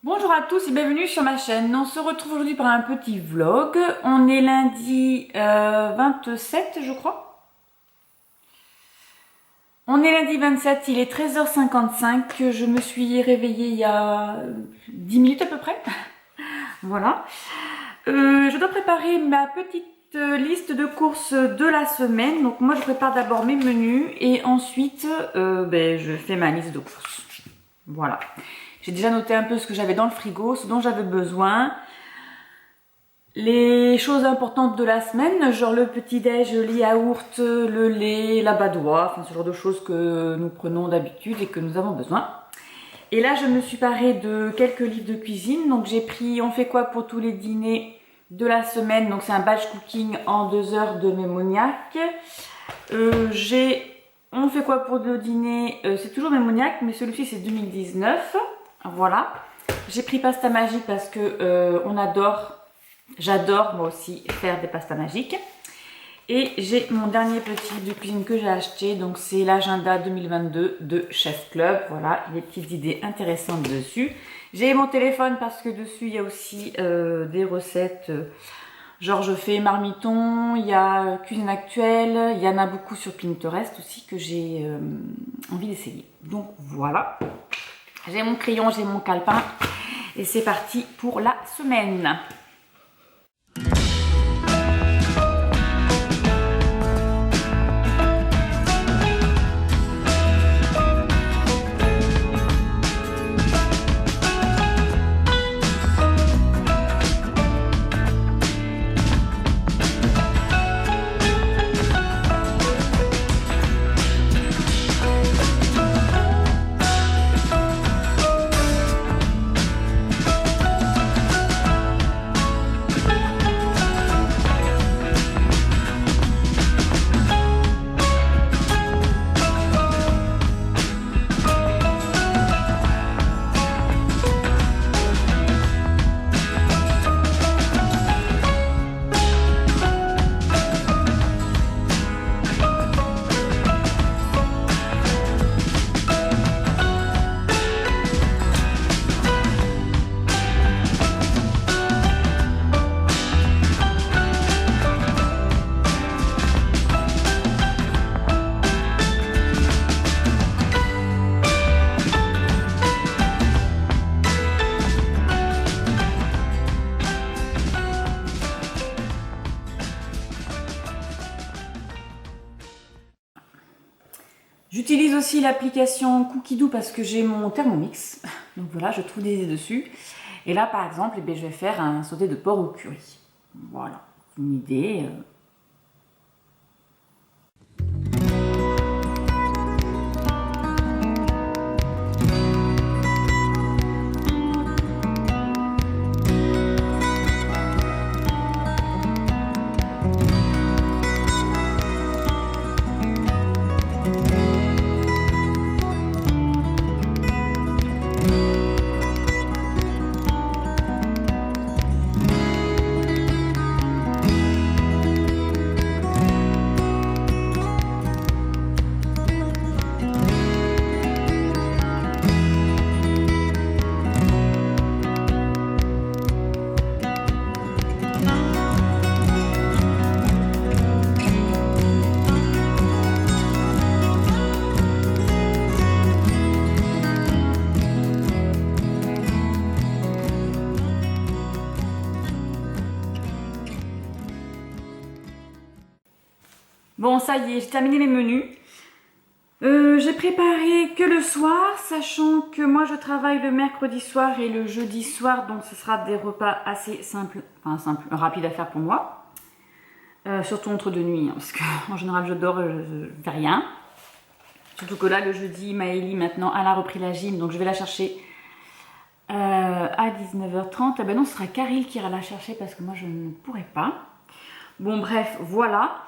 Bonjour à tous et bienvenue sur ma chaîne. On se retrouve aujourd'hui pour un petit vlog. On est lundi 27 je crois. On est lundi 27, il est 13h55. Je me suis réveillée il y a 10 minutes à peu près. Voilà. Je dois préparer ma petite liste de courses de la semaine. Donc moi je prépare d'abord mes menus et ensuite je fais ma liste de courses. Voilà. J'ai déjà noté un peu ce que j'avais dans le frigo, ce dont j'avais besoin. Les choses importantes de la semaine, genre le petit-déj, le yaourt, le lait, la badoie, enfin ce genre de choses que nous prenons d'habitude et que nous avons besoin. Et là, je me suis parée de quelques livres de cuisine. Donc j'ai pris On fait quoi pour tous les dîners de la semaine. Donc c'est un batch cooking en 2 heures de Mémoniac. On fait quoi pour le dîner, c'est toujours Mémoniac, mais celui-ci c'est 2019. Voilà, j'ai pris pasta magique parce que j'adore moi aussi faire des pastas magiques. Et j'ai mon dernier petit livre de cuisine que j'ai acheté, donc c'est l'agenda 2022 de Chef Club. Voilà, il y a des petites idées intéressantes dessus. J'ai mon téléphone parce que dessus il y a aussi des recettes, genre je fais marmiton, il y a cuisine actuelle, il y en a beaucoup sur Pinterest aussi que j'ai envie d'essayer. Donc voilà. J'ai mon crayon, j'ai mon calepin et c'est parti pour la semaine. J'utilise aussi l'application Cookidoo parce que j'ai mon Thermomix. Donc voilà, je trouve des idées dessus. Et là, par exemple, je vais faire un sauté de porc au curry. Voilà, une idée. Bon, ça y est, j'ai terminé mes menus. J'ai préparé que le soir, sachant que moi je travaille le mercredi soir et le jeudi soir, donc ce sera des repas assez simples, rapides à faire pour moi. Surtout entre deux nuits, hein, parce qu'en général je dors, je fais rien. Surtout que là, le jeudi, Maëlie maintenant, elle a repris la gym, donc je vais la chercher à 19h30. Ah ben non, ce sera Caril qui ira la chercher parce que moi je ne pourrai pas. Bon bref, voilà.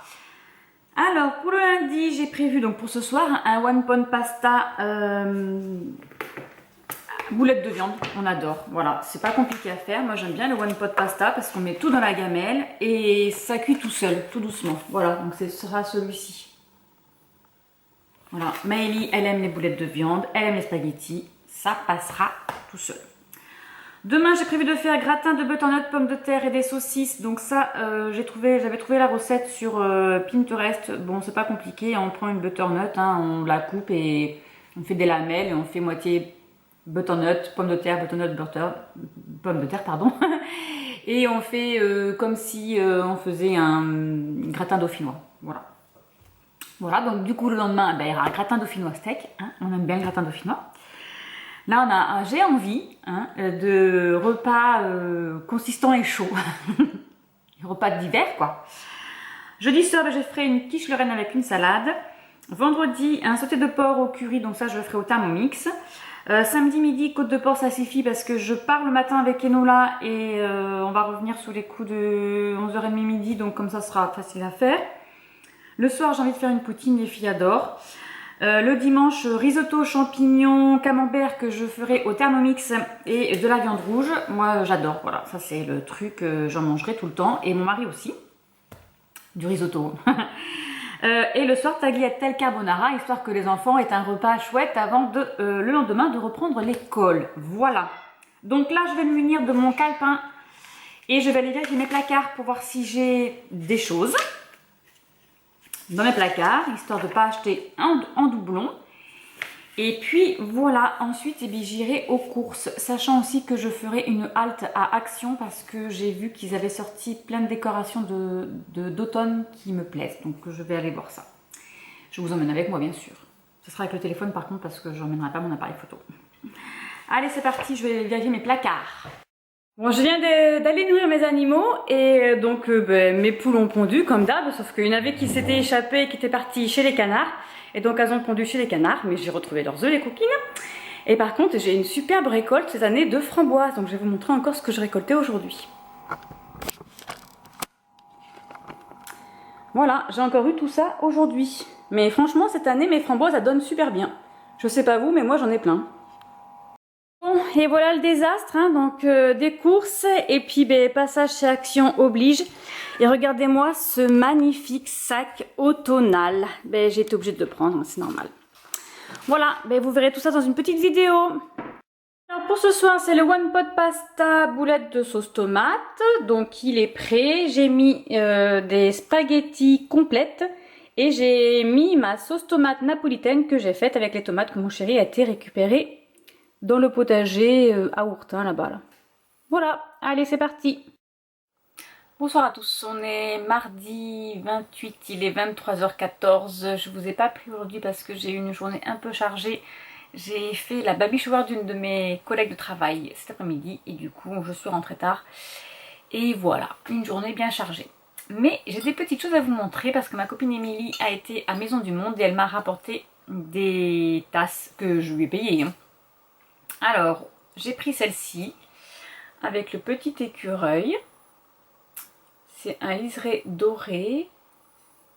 Alors, pour le lundi, j'ai prévu donc pour ce soir un one pot pasta boulettes de viande. On adore. Voilà, c'est pas compliqué à faire. Moi, j'aime bien le one pot pasta parce qu'on met tout dans la gamelle et ça cuit tout seul, tout doucement. Voilà, donc ce sera celui-ci. Voilà, Maëlie, elle aime les boulettes de viande, elle aime les spaghettis. Ça passera tout seul. Demain, j'ai prévu de faire gratin de butternut, pommes de terre et des saucisses. Donc ça, j'avais trouvé la recette sur Pinterest. Bon, c'est pas compliqué. On prend une butternut, hein, on la coupe et on fait des lamelles et on fait moitié butternut, pommes de terre, butternut, pommes de terre, pardon. Et on fait comme si on faisait un gratin dauphinois. Voilà. Voilà, donc du coup, le lendemain, ben, il y aura un gratin dauphinois steak. Hein, on aime bien le gratin dauphinois. Là, j'ai envie hein, de repas consistants et chauds. Repas d'hiver, quoi. Jeudi soir, je ferai une quiche Lorraine avec une salade. Vendredi, un sauté de porc au curry, donc ça, je le ferai au Thermomix. Samedi midi, côte de porc, ça suffit parce que je pars le matin avec Enola et on va revenir sous les coups de 11h30 midi, donc comme ça sera facile à faire. Le soir, j'ai envie de faire une poutine, les filles adorent. Le dimanche, risotto, champignons, camembert que je ferai au Thermomix et de la viande rouge. Moi, j'adore, voilà, ça c'est le truc, j'en mangerai tout le temps. Et mon mari aussi, du risotto. Et le soir, tagliatelle carbonara, histoire que les enfants aient un repas chouette avant le lendemain de reprendre l'école. Voilà. Donc là, je vais me munir de mon calepin et je vais aller vérifier mes placards pour voir si j'ai des choses dans mes placards, histoire de ne pas acheter en doublon. Et puis voilà, ensuite eh j'irai aux courses, sachant aussi que je ferai une halte à Action parce que j'ai vu qu'ils avaient sorti plein de décorations d'automne qui me plaisent. Donc je vais aller voir ça. Je vous emmène avec moi bien sûr. Ce sera avec le téléphone par contre parce que je n'emmènerai pas mon appareil photo. Allez c'est parti, je vais vérifier mes placards. Bon, je viens d'aller nourrir mes animaux et donc mes poules ont pondu comme d'hab, sauf qu'il y en avait qui s'étaient échappées et qui étaient parties chez les canards. Et donc elles ont pondu chez les canards, mais j'ai retrouvé leurs œufs les coquines. Et par contre j'ai une superbe récolte cette année de framboises, donc je vais vous montrer encore ce que je récoltais aujourd'hui. Voilà, j'ai encore eu tout ça aujourd'hui. Mais franchement cette année mes framboises elles donnent super bien. Je sais pas vous, mais moi j'en ai plein. Bon, et voilà le désastre, hein, donc des courses et puis passage chez Action oblige. Et regardez-moi ce magnifique sac automnal. J'ai été obligée de le prendre, c'est normal. Voilà, vous verrez tout ça dans une petite vidéo. Alors pour ce soir, c'est le One Pot Pasta boulette de sauce tomate. Donc il est prêt. J'ai mis des spaghettis complètes. Et j'ai mis ma sauce tomate napolitaine que j'ai faite avec les tomates que mon chéri a été récupéré dans le potager à Ourtin là-bas. Là. Voilà, allez c'est parti. Bonsoir à tous, on est mardi 28, il est 23h14. Je vous ai pas pris aujourd'hui parce que j'ai eu une journée un peu chargée. J'ai fait la baby shower d'une de mes collègues de travail cet après-midi et du coup je suis rentrée tard. Et voilà, une journée bien chargée. Mais j'ai des petites choses à vous montrer parce que ma copine Émilie a été à Maison du Monde et elle m'a rapporté des tasses que je lui ai payées. Hein. Alors, j'ai pris celle-ci avec le petit écureuil. C'est un liseré doré.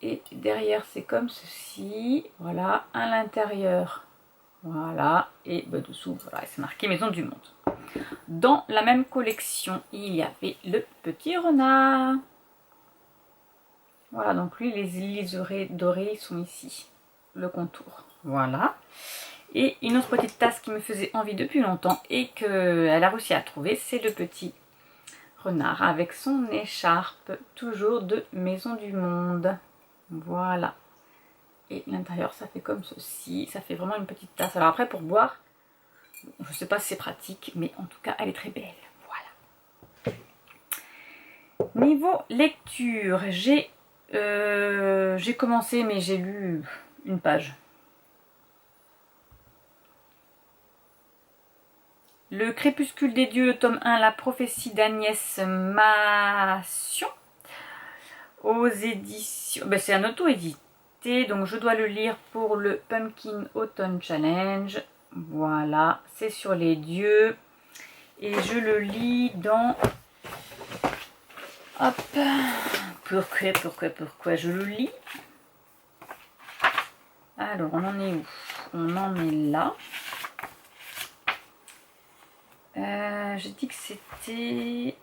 Et derrière, c'est comme ceci. Voilà, à l'intérieur. Voilà, et dessous, voilà, c'est marqué Maison du Monde. Dans la même collection, il y avait le petit renard. Voilà, donc lui, les liserés dorés sont ici. Le contour. Voilà. Et une autre petite tasse qui me faisait envie depuis longtemps et qu'elle a réussi à trouver, c'est le petit renard avec son écharpe, toujours de Maison du Monde. Voilà. Et l'intérieur, ça fait comme ceci. Ça fait vraiment une petite tasse. Alors après, pour boire, je ne sais pas si c'est pratique, mais en tout cas, elle est très belle. Voilà. Niveau lecture, j'ai commencé, mais j'ai lu une page. Le Crépuscule des dieux, tome 1, la prophétie d'Agnès Massion, aux éditions... c'est un auto-édité, donc je dois le lire pour le Pumpkin Autumn Challenge. Voilà, c'est sur les dieux. Et je le lis dans... Hop, pourquoi je le lis? Alors, on en est où? On en est là. J'ai dit que c'était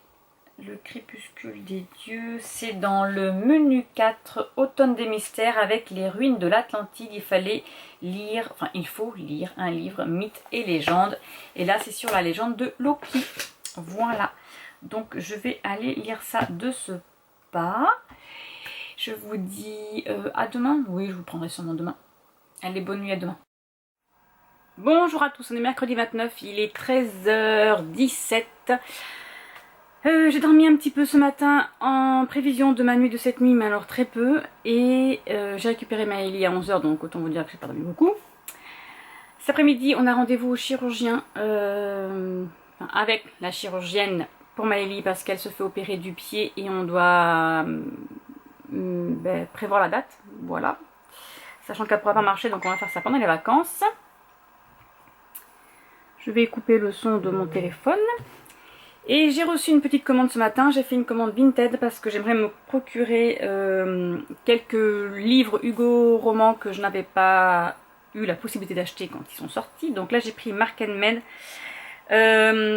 le Crépuscule des dieux. C'est dans le menu 4, Automne des mystères, avec les ruines de l'Atlantide. Il faut lire un livre, mythes et légendes. Et là, c'est sur la légende de Loki. Voilà, donc je vais aller lire ça de ce pas. Je vous dis à demain. Oui, je vous prendrai sûrement demain. Allez, bonne nuit, à demain. Bonjour à tous, on est mercredi 29, il est 13h17. J'ai dormi un petit peu ce matin en prévision de ma nuit de cette nuit, mais alors très peu. Et j'ai récupéré Maëlie à 11h, donc autant vous dire que j'ai pas dormi beaucoup. Cet après-midi, on a rendez-vous au chirurgien, avec la chirurgienne pour Maëlie parce qu'elle se fait opérer du pied et on doit prévoir la date. Voilà. Sachant qu'elle ne pourra pas marcher, donc on va faire ça pendant les vacances. Je vais couper le son de mon téléphone. Et j'ai reçu une petite commande ce matin. J'ai fait une commande Vinted parce que j'aimerais me procurer quelques livres Hugo romans que je n'avais pas eu la possibilité d'acheter quand ils sont sortis. Donc là j'ai pris Mark & Men.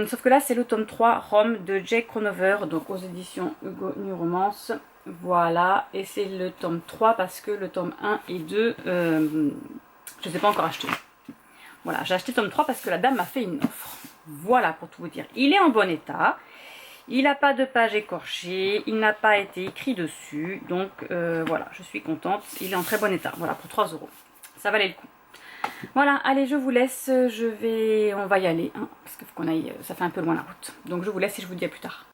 Sauf que là c'est le tome 3 Rome de Jake Kronover, donc aux éditions Hugo New Romance. Voilà, et c'est le tome 3 parce que le tome 1 et 2 je ne les ai pas encore achetés. Voilà, j'ai acheté le tome 3 parce que la dame m'a fait une offre. Voilà pour tout vous dire. Il est en bon état. Il n'a pas de page écorchée. Il n'a pas été écrit dessus. Donc voilà, je suis contente. Il est en très bon état. Voilà, pour 3 €. Ça valait le coup. Voilà, allez, je vous laisse. On va y aller. Hein, parce qu'il faut qu'on aille. Ça fait un peu loin la route. Donc je vous laisse et je vous dis à plus tard.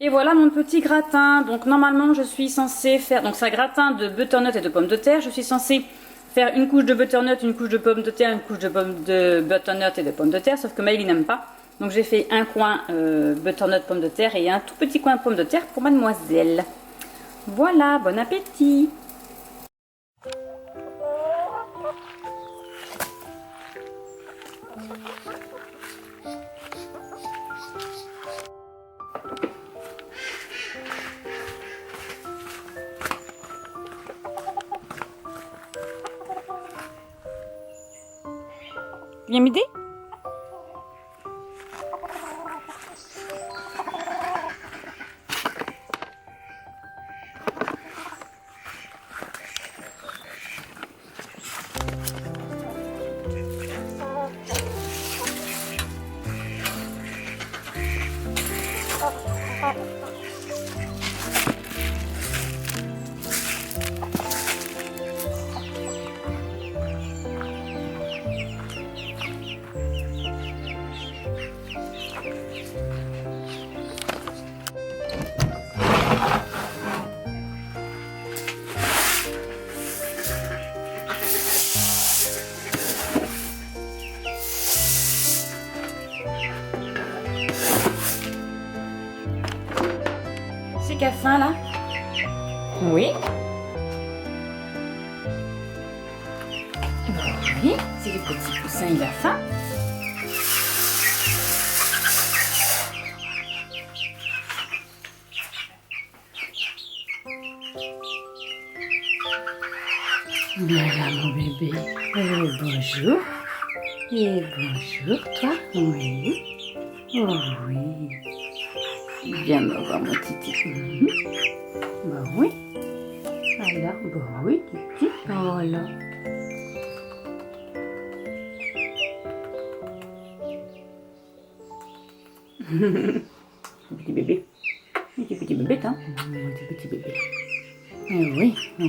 Et voilà mon petit gratin. Donc normalement je suis censée faire, donc c'est un gratin de butternut et de pommes de terre. Je suis censée faire une couche de butternut, une couche de pommes de terre, une couche de butternut et de pommes de terre, sauf que Maëlle il n'aime pas. Donc j'ai fait un coin butternut pommes de terre et un tout petit coin pommes de terre pour mademoiselle. Voilà, bon appétit! Viens m'aider? C'est qu'à faim là? Oui. Oui, c'est le petit poussin, il a faim. Voilà mon bébé. Bonjour. Et bonjour toi. Oui. Oh oui. Viens me voir mon titi. Bah oui. Alors, bah oui, titi. Voilà. Petit bébé. Petit bébé, hein. Petit bébé. Eh oui, oui.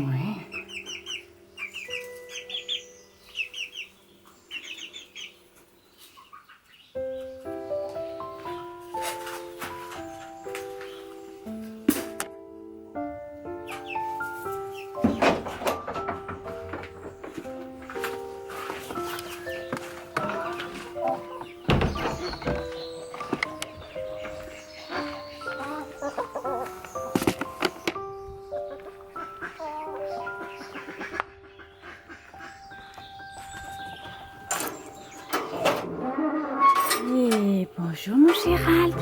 Et bonjour mon Gérald.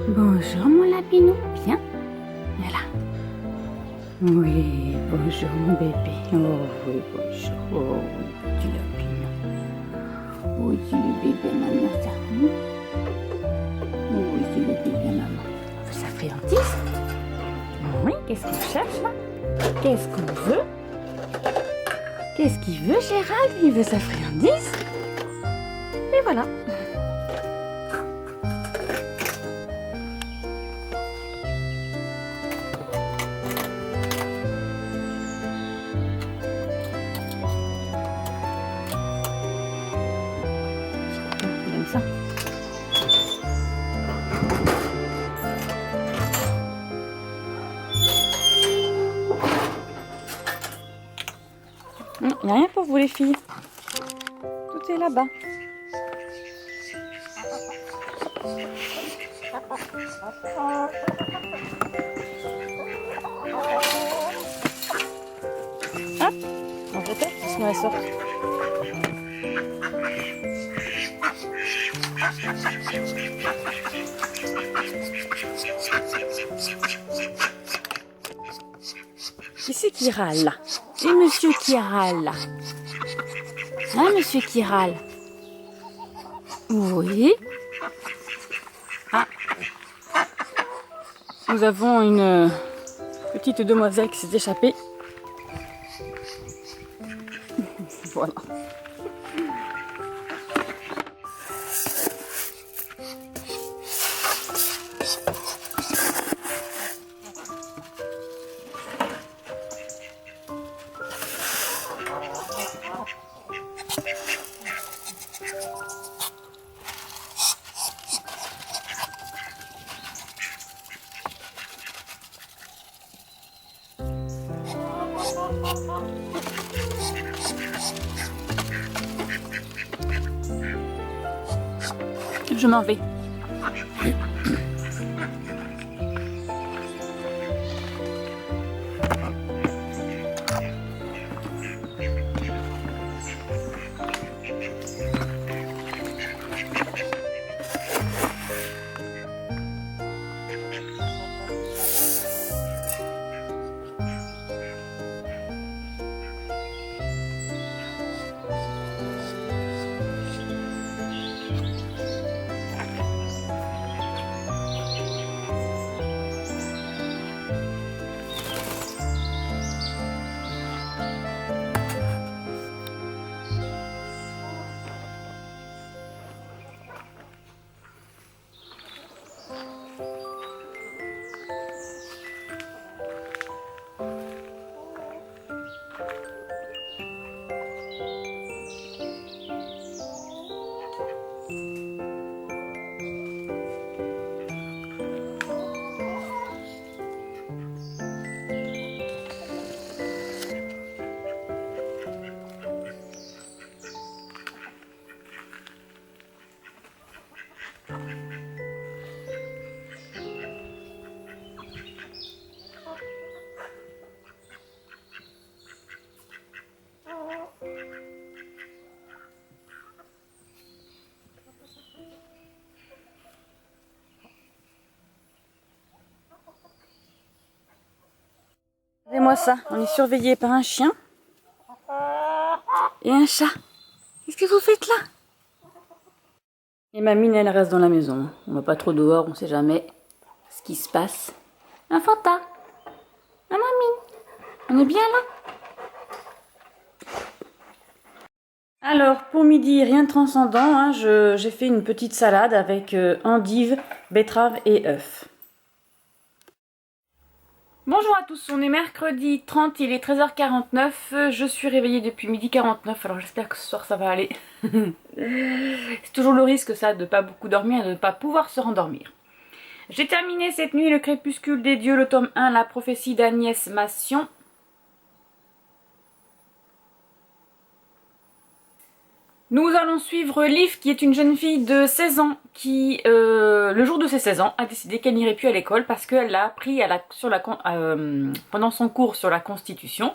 Bonjour mon lapinou. Bien. Voilà. Oui, bonjour mon bébé. Oh oui, bonjour. Oh oui, petit lapinou. Oui, c'est le bébé maman ça. Oui, c'est le bébé maman. Ça friandise. Oui, qu'est-ce qu'on cherche là? Qu'est-ce qu'on veut? Qu'est-ce qu'il veut Gérald? Il veut sa friandise. Et voilà. Il aime ça. Il n'y a rien pour vous les filles. Tout est là-bas. Hop, on peut-être, sinon elle sort. Qui c'est qui râle là? C'est monsieur qui râle là. Hein, monsieur qui râle? Oui. Ah. Nous avons une petite demoiselle qui s'est échappée. Voilà. je m'en vais. Regardez-moi ça, on est surveillé par un chien et un chat. Qu'est-ce que vous faites là? Et ma mine, elle reste dans la maison. On va pas trop dehors, on sait jamais ce qui se passe. Un Fanta, un mamie, on est bien là? Alors, pour midi, rien de transcendant, hein, j'ai fait une petite salade avec endives, betteraves et œufs. Bonjour à tous, on est mercredi 30, il est 13h49, je suis réveillée depuis midi 49, alors j'espère que ce soir ça va aller. C'est toujours le risque ça, de ne pas beaucoup dormir et de ne pas pouvoir se rendormir. J'ai terminé cette nuit le crépuscule des dieux, le tome 1, la prophétie d'Agnès Massion. Nous allons suivre Liv, qui est une jeune fille de 16 ans qui, le jour de ses 16 ans, a décidé qu'elle n'irait plus à l'école parce qu'elle a appris pendant son cours sur la Constitution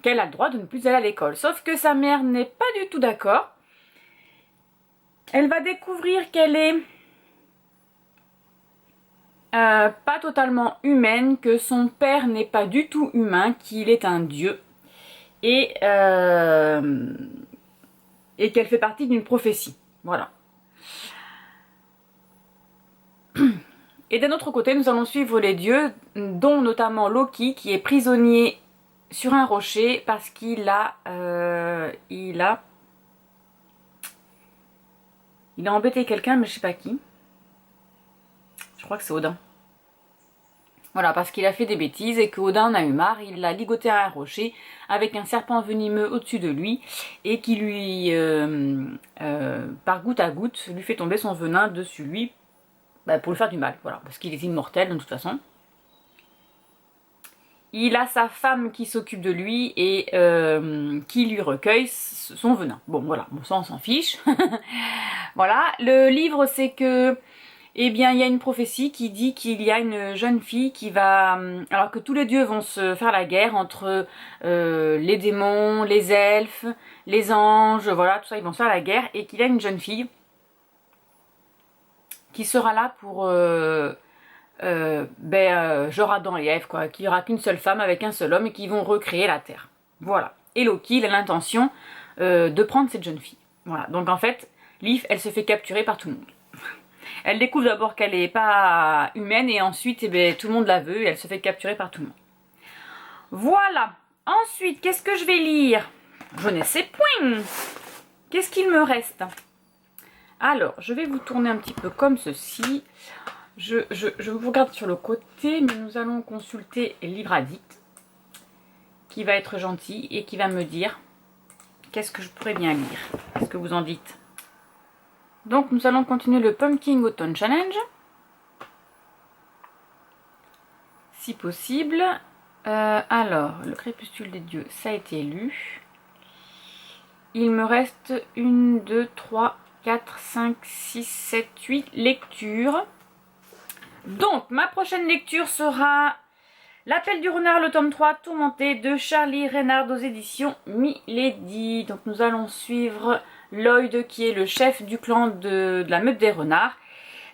qu'elle a le droit de ne plus aller à l'école. Sauf que sa mère n'est pas du tout d'accord. Elle va découvrir qu'elle est pas totalement humaine, que son père n'est pas du tout humain, qu'il est un dieu. Et qu'elle fait partie d'une prophétie. Voilà. Et d'un autre côté, nous allons suivre les dieux, dont notamment Loki, qui est prisonnier sur un rocher parce qu'il a embêté quelqu'un, mais je sais pas qui. Je crois que c'est Odin. Voilà, parce qu'il a fait des bêtises et qu'Odin en a eu marre, il l'a ligoté à un rocher avec un serpent venimeux au-dessus de lui et qui lui, par goutte à goutte, lui fait tomber son venin dessus lui pour lui faire du mal, voilà, parce qu'il est immortel de toute façon. Il a sa femme qui s'occupe de lui et qui lui recueille son venin. Bon, voilà, bon, ça on s'en fiche. Voilà, le livre c'est que... Eh bien, il y a une prophétie qui dit qu'il y a une jeune fille qui va... Alors que tous les dieux vont se faire la guerre entre les démons, les elfes, les anges, voilà, tout ça, ils vont se faire la guerre. Et qu'il y a une jeune fille qui sera là pour... genre Adam et Ève, quoi. Qu'il n'y aura qu'une seule femme avec un seul homme et qui vont recréer la terre. Voilà. Et Loki, il a l'intention de prendre cette jeune fille. Voilà. Donc en fait, Liv, elle se fait capturer par tout le monde. Elle découvre d'abord qu'elle n'est pas humaine et ensuite tout le monde la veut et elle se fait capturer par tout le monde. Voilà. Ensuite, qu'est-ce que je vais lire? Je ne sais point. Qu'est-ce qu'il me reste? Alors, je vais vous tourner un petit peu comme ceci. Je vous regarde sur le côté, mais nous allons consulter Livre Addict, qui va être gentil et qui va me dire qu'est-ce que je pourrais bien lire. Qu'est-ce que vous en dites? Donc nous allons continuer le Pumpkin Autumn Challenge, si possible. Alors, le crépuscule des dieux, ça a été lu. Il me reste 1, 2, 3, 4, 5, 6, 7, 8 lectures. Donc, ma prochaine lecture sera L'appel du renard, le tome 3, tourmenté de Charlie Reynard aux éditions Milady. Donc, nous allons suivre Lloyd, qui est le chef du clan de la meute des renards.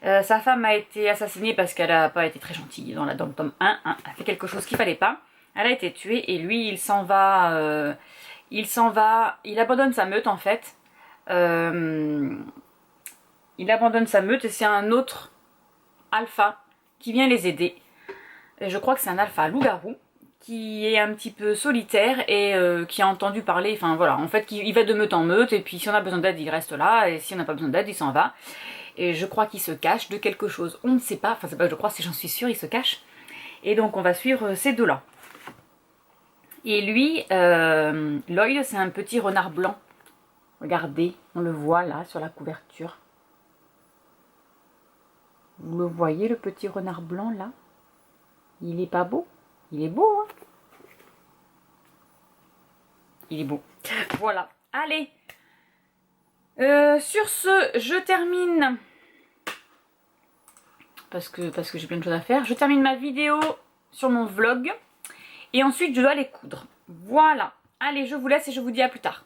Sa femme a été assassinée parce qu'elle n'a pas été très gentille dans le tome 1. Hein. Elle a fait quelque chose qu'il ne fallait pas. Elle a été tuée et lui, il s'en va. Il abandonne sa meute en fait. Il abandonne sa meute et c'est un autre alpha qui vient les aider. Et je crois que c'est un alpha loup-garou qui est un petit peu solitaire et qui a entendu parler, enfin voilà, en fait il va de meute en meute et puis si on a besoin d'aide il reste là et si on n'a pas besoin d'aide il s'en va. Et je crois qu'il se cache de quelque chose, on ne sait pas, enfin c'est pas que je crois, c'est j'en suis sûre, il se cache. Et donc on va suivre ces deux-là. Et lui, Lloyd, c'est un petit renard blanc. Regardez, on le voit là sur la couverture. Vous le voyez, le petit renard blanc là? Il est pas beau? Il est beau, hein? Il est beau. Voilà. Allez. Sur ce, je termine. Parce que j'ai plein de choses à faire. Je termine ma vidéo sur mon vlog. Et ensuite, je dois les coudre. Voilà. Allez, je vous laisse et je vous dis à plus tard.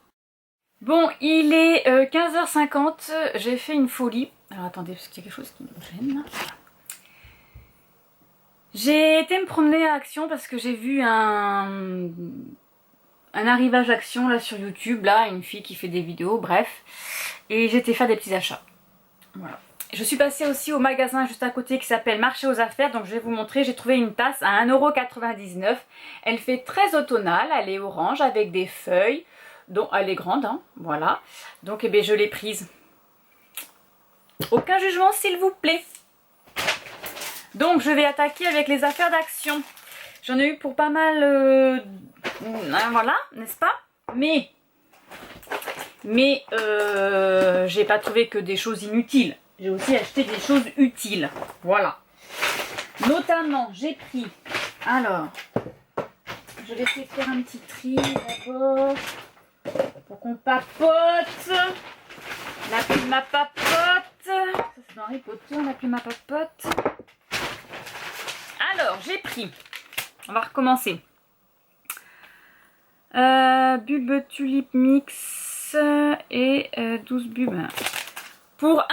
Bon, il est 15h50. J'ai fait une folie. Alors, attendez, parce qu'il y a quelque chose qui me gêne. J'ai été me promener à Action parce que j'ai vu un arrivage Action là sur YouTube, là, une fille qui fait des vidéos, bref. Et j'étais faire des petits achats. Voilà. Je suis passée aussi au magasin juste à côté qui s'appelle Marché aux Affaires, donc je vais vous montrer. J'ai trouvé une tasse à 1,99 €. Elle fait très automnale, elle est orange avec des feuilles, donc elle est grande, hein, voilà. Donc eh bien, je l'ai prise. Aucun jugement s'il vous plaît. Donc je vais attaquer avec les affaires d'Action. J'en ai eu pour pas mal, voilà, n'est-ce pas? Mais j'ai pas trouvé que des choses inutiles. J'ai aussi acheté des choses utiles. Voilà. Notamment, j'ai pris... Alors, je vais essayer de faire un petit tri d'abord. Pour qu'on papote. La plume ma papote. Ça c'est dans Harry Potter, la plume ma papote. Alors, j'ai pris... On va recommencer. Bulbe tulipe mix et 12 bulbes. Pour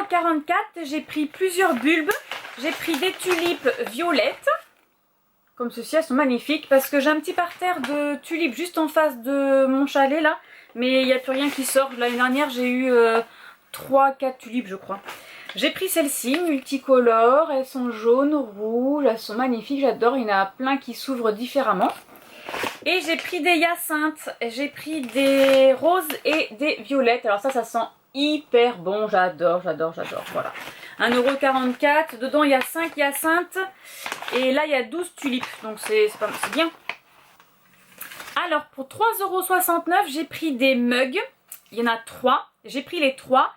1,44 €, j'ai pris plusieurs bulbes. J'ai pris des tulipes violettes. Comme ceci, elles sont magnifiques. Parce que j'ai un petit parterre de tulipes juste en face de mon chalet là. Mais il n'y a plus rien qui sort. L'année dernière, j'ai eu 3-4 tulipes, je crois. J'ai pris celles-ci, multicolores. Elles sont jaunes, rouges. Elles sont magnifiques, j'adore. Il y en a plein qui s'ouvrent différemment. Et j'ai pris des hyacinthes. J'ai pris des roses et des violettes. Alors ça sent... hyper bon, j'adore, voilà. 1,44 €, dedans il y a 5 hyacinthes et là il y a 12 tulipes, donc c'est bien. Alors pour 3,69 €, j'ai pris des mugs, il y en a 3, j'ai pris les 3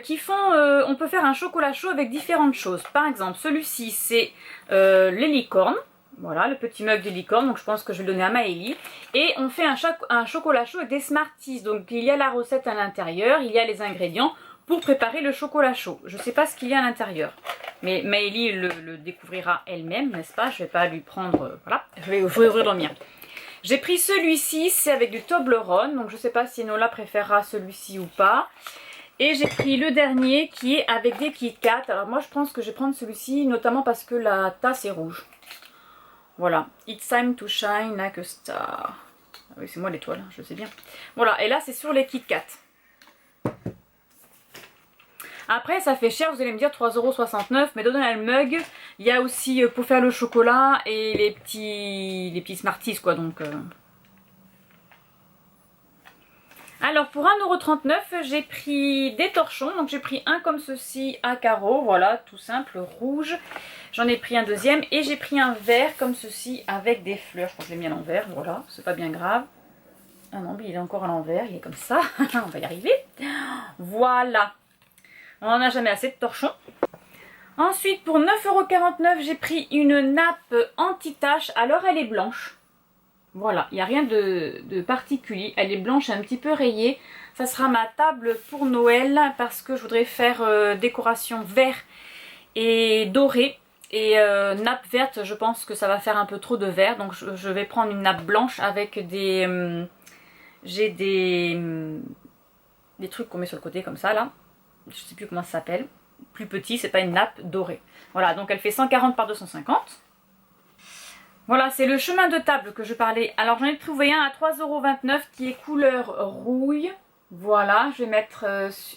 qui font, on peut faire un chocolat chaud avec différentes choses. Par exemple, celui-ci c'est les licornes. Voilà, le petit mug de licorne, donc je pense que je vais le donner à Maëlie. Et on fait un chocolat chaud avec des Smarties. Donc il y a la recette à l'intérieur, il y a les ingrédients pour préparer le chocolat chaud. Je ne sais pas ce qu'il y a à l'intérieur. Mais Maëlie le découvrira elle-même, n'est-ce pas? Je ne vais pas lui prendre... voilà, je vais ouvrir le mien. J'ai pris celui-ci, c'est avec du Toblerone. Donc je ne sais pas si Nola préférera celui-ci ou pas. Et j'ai pris le dernier qui est avec des Kit Kat. Alors moi je pense que je vais prendre celui-ci, notamment parce que la tasse est rouge. Voilà, It's time to shine like a star. Ah oui, c'est moi l'étoile, je sais bien. Voilà, et là c'est sur les Kit Kat. Après, ça fait cher, vous allez me dire 3,69 €, mais dedans il y a le mug. Il y a aussi pour faire le chocolat et les petits Smarties, quoi. Donc, Alors pour 1,39 €, j'ai pris des torchons. Donc j'ai pris un comme ceci à carreaux, voilà, tout simple, rouge. J'en ai pris un deuxième et j'ai pris un vert comme ceci avec des fleurs. Je crois que je l'ai mis à l'envers, voilà, c'est pas bien grave. Ah non, mais il est encore à l'envers, il est comme ça. On va y arriver. Voilà. On n'en a jamais assez de torchons. Ensuite, pour 9,49 €, j'ai pris une nappe anti-tache. Alors elle est blanche. Voilà, il n'y a rien de particulier. Elle est blanche, un petit peu rayée. Ça sera ma table pour Noël parce que je voudrais faire décoration vert et doré. Et nappe verte, je pense que ça va faire un peu trop de vert. Donc je vais prendre une nappe blanche avec des... j'ai des trucs qu'on met sur le côté comme ça là. Je sais plus comment ça s'appelle. Plus petit, c'est pas une nappe dorée. Voilà, donc elle fait 140 par 250. Voilà, c'est le chemin de table que je parlais. Alors j'en ai trouvé un à 3,29 € qui est couleur rouille. Voilà, je vais mettre...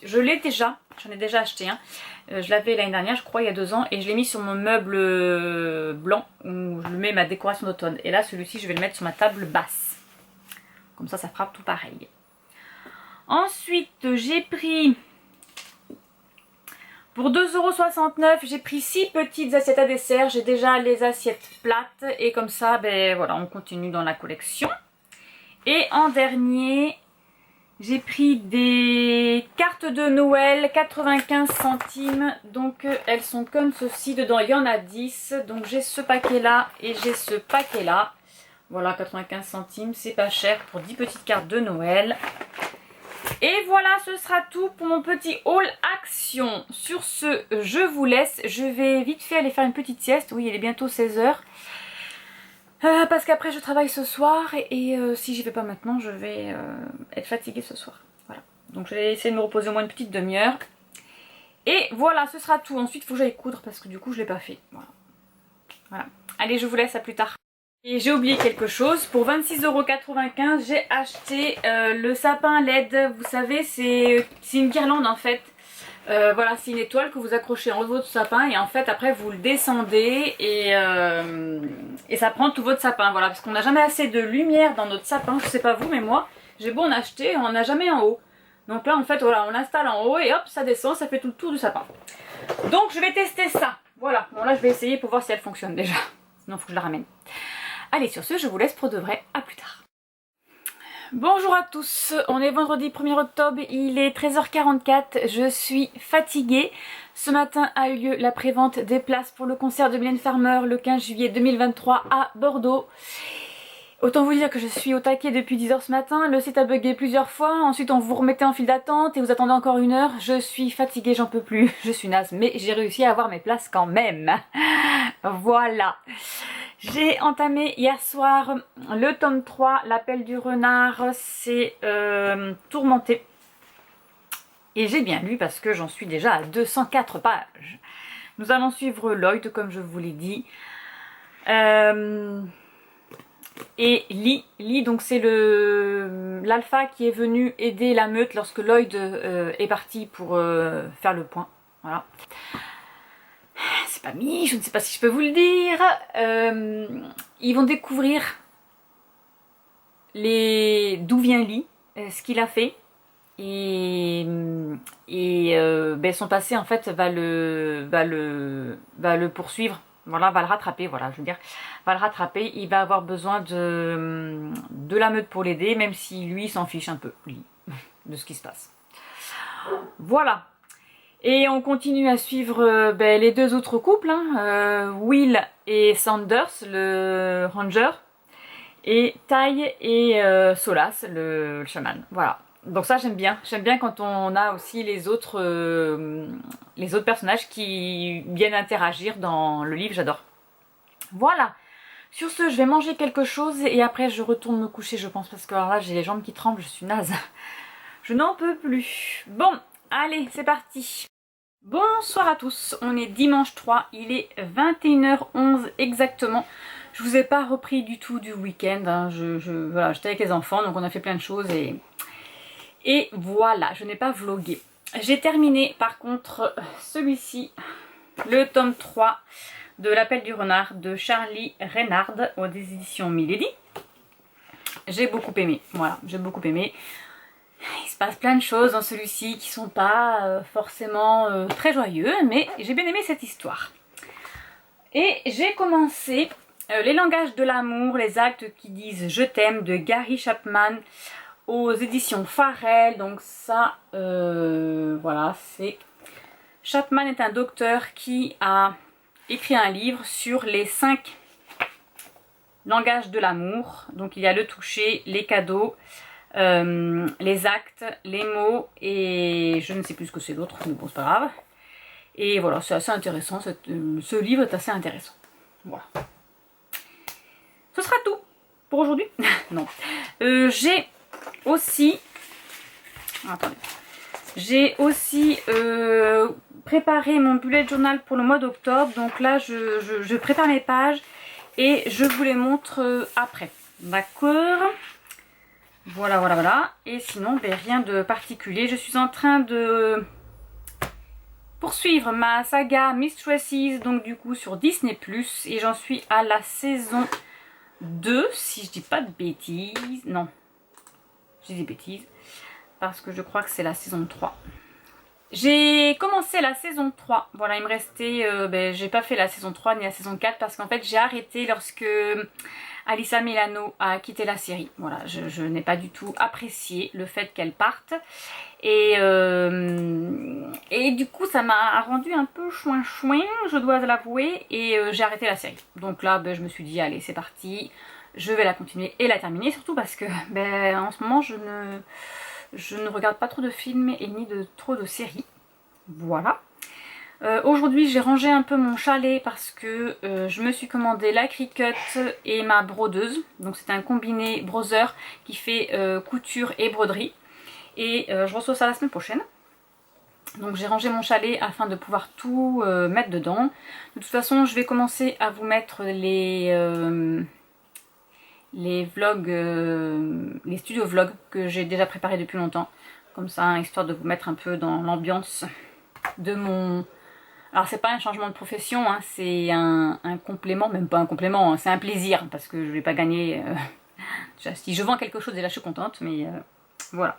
je l'ai déjà, j'en ai déjà acheté un. Je l'avais l'année dernière, je crois, il y a 2 ans. Et je l'ai mis sur mon meuble blanc où je mets ma décoration d'automne. Et là, celui-ci, je vais le mettre sur ma table basse. Comme ça fera tout pareil. Ensuite, j'ai pris... Pour 2,69 €, j'ai pris 6 petites assiettes à dessert. J'ai déjà les assiettes plates. Et comme ça, ben voilà, on continue dans la collection. Et en dernier... J'ai pris des cartes de Noël, 95 centimes, donc elles sont comme ceci, dedans il y en a 10, donc j'ai ce paquet là et j'ai ce paquet là. Voilà, 95 centimes, c'est pas cher pour 10 petites cartes de Noël. Et voilà, ce sera tout pour mon petit haul action. Sur ce, je vous laisse, je vais vite fait aller faire une petite sieste, oui il est bientôt 16 h. Parce qu'après je travaille ce soir et si j'y vais pas maintenant je vais être fatiguée ce soir. Voilà. Donc je vais essayer de me reposer au moins une petite demi-heure. Et voilà, ce sera tout. Ensuite il faut que j'aille coudre parce que du coup je l'ai pas fait. Voilà. Allez, je vous laisse, à plus tard. Et j'ai oublié quelque chose. Pour 26,95 €, j'ai acheté le sapin LED. Vous savez, c'est une guirlande en fait. Voilà, c'est une étoile que vous accrochez en haut de votre sapin et en fait après vous le descendez et ça prend tout votre sapin. Voilà, parce qu'on n'a jamais assez de lumière dans notre sapin, je sais pas vous mais moi j'ai beau en acheter, on n'a jamais en haut. Donc là en fait voilà, on l'installe en haut et hop ça descend, ça fait tout le tour du sapin. Donc je vais tester ça, voilà. Bon là je vais essayer pour voir si elle fonctionne déjà, sinon il faut que je la ramène. Allez, sur ce je vous laisse pour de vrai, à plus tard. Bonjour à tous, on est vendredi 1er octobre, il est 13h44, je suis fatiguée. Ce matin a eu lieu la prévente des places pour le concert de Mylène Farmer le 15 juillet 2023 à Bordeaux. Autant vous dire que je suis au taquet depuis 10 h ce matin, le site a bugué plusieurs fois, ensuite on vous remettait en file d'attente et vous attendez encore 1 heure. Je suis fatiguée, j'en peux plus, je suis naze, mais j'ai réussi à avoir mes places quand même. Voilà. J'ai entamé hier soir le tome 3, l'appel du renard, c'est tourmenté. Et j'ai bien lu parce que j'en suis déjà à 204 pages. Nous allons suivre Lloyd comme je vous l'ai dit. Et Lee, donc c'est l'alpha qui est venu aider la meute lorsque Lloyd est parti pour faire le point. Voilà. C'est pas mis, je ne sais pas si je peux vous le dire. Ils vont découvrir d'où vient Lee, ce qu'il a fait. Et son passé en fait va le poursuivre. Voilà, va le rattraper, voilà, je veux dire, va le rattraper. Il va avoir besoin de la meute pour l'aider, même si lui s'en fiche un peu, Lee, de ce qui se passe. Voilà. Et on continue à suivre les 2 autres couples, hein, Will et Sanders, le ranger, et Ty et Solas, le chaman. Voilà. Donc ça j'aime bien quand on a aussi les autres personnages qui viennent interagir dans le livre, j'adore. Voilà. Sur ce, je vais manger quelque chose et après je retourne me coucher je pense parce que alors là j'ai les jambes qui tremblent, je suis naze. Je n'en peux plus. Bon, allez, c'est parti. Bonsoir à tous, on est dimanche 3, il est 21h11 exactement. Je vous ai pas repris du tout du week-end, hein. Voilà, j'étais avec les enfants donc on a fait plein de choses et voilà, je n'ai pas vlogué. J'ai terminé par contre celui-ci, le tome 3 de l'appel du renard de Charlie Reynard aux éditions Milady. J'ai beaucoup aimé, voilà, j'ai beaucoup aimé. Il se passe plein de choses dans celui-ci qui sont pas forcément très joyeux, mais j'ai bien aimé cette histoire. Et j'ai commencé Les langages de l'amour, les actes qui disent je t'aime de Gary Chapman aux éditions Farrell. Donc ça, voilà, c'est... Chapman est un docteur qui a écrit un livre sur les 5 langages de l'amour. Donc il y a le toucher, les cadeaux, les actes, les mots et je ne sais plus ce que c'est l'autre, mais bon c'est pas grave. Et voilà, c'est assez intéressant, ce livre est assez intéressant. Voilà. Ce sera tout pour aujourd'hui. Non. J'ai aussi... Attendez. J'ai aussi préparé mon bullet journal pour le mois d'octobre. Donc là, je prépare mes pages et je vous les montre après. D'accord? Voilà, voilà, voilà. Et sinon, ben, rien de particulier. Je suis en train de poursuivre ma saga Mistresses, donc du coup sur Disney+. Et j'en suis à la saison 2, si je dis pas de bêtises. Non, je dis des bêtises. Parce que je crois que c'est la saison 3. J'ai commencé la saison 3. Voilà, il me restait... j'ai pas fait la saison 3 ni la saison 4 parce qu'en fait j'ai arrêté lorsque Alyssa Milano a quitté la série. Voilà, je n'ai pas du tout apprécié le fait qu'elle parte. Et du coup ça m'a rendu un peu chouin-chouin, je dois l'avouer. Et j'ai arrêté la série. Donc là, je me suis dit, allez c'est parti. Je vais la continuer et la terminer. Surtout parce que en ce moment je ne regarde pas trop de films et ni trop de séries. Voilà. Aujourd'hui j'ai rangé un peu mon chalet parce que je me suis commandé la Cricut et ma brodeuse. Donc c'est un combiné browser qui fait couture et broderie. Et je reçois ça la semaine prochaine. Donc j'ai rangé mon chalet afin de pouvoir tout mettre dedans. De toute façon je vais commencer à vous mettre les vlogs, les studios vlogs que j'ai déjà préparés depuis longtemps. Comme ça, histoire de vous mettre un peu dans l'ambiance de mon... Alors c'est pas un changement de profession, hein, c'est un complément, même pas un complément, hein, c'est un plaisir parce que je vais pas gagner... Déjà, si je vends quelque chose, déjà je suis contente, mais voilà.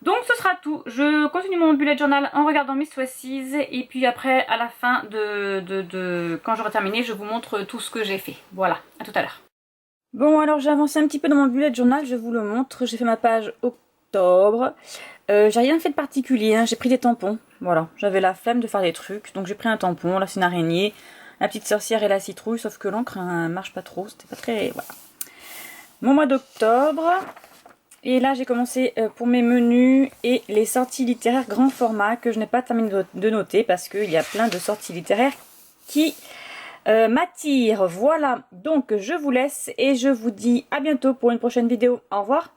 Donc ce sera tout. Je continue mon bullet journal en regardant Mistresses et puis après à la fin quand j'aurai terminé, je vous montre tout ce que j'ai fait. Voilà, à tout à l'heure. Bon alors j'ai avancé un petit peu dans mon bullet journal, je vous le montre. J'ai fait ma page octobre. J'ai rien fait de particulier, hein. J'ai pris des tampons. Voilà, j'avais la flemme de faire des trucs. Donc j'ai pris un tampon, là c'est une araignée, la petite sorcière et la citrouille. Sauf que l'encre marche pas trop, c'était pas très... Voilà. Mon mois d'octobre. Et là j'ai commencé pour mes menus et les sorties littéraires grand format que je n'ai pas terminé de noter parce qu'il y a plein de sorties littéraires qui... m'attire. Voilà, donc je vous laisse et je vous dis à bientôt pour une prochaine vidéo. Au revoir.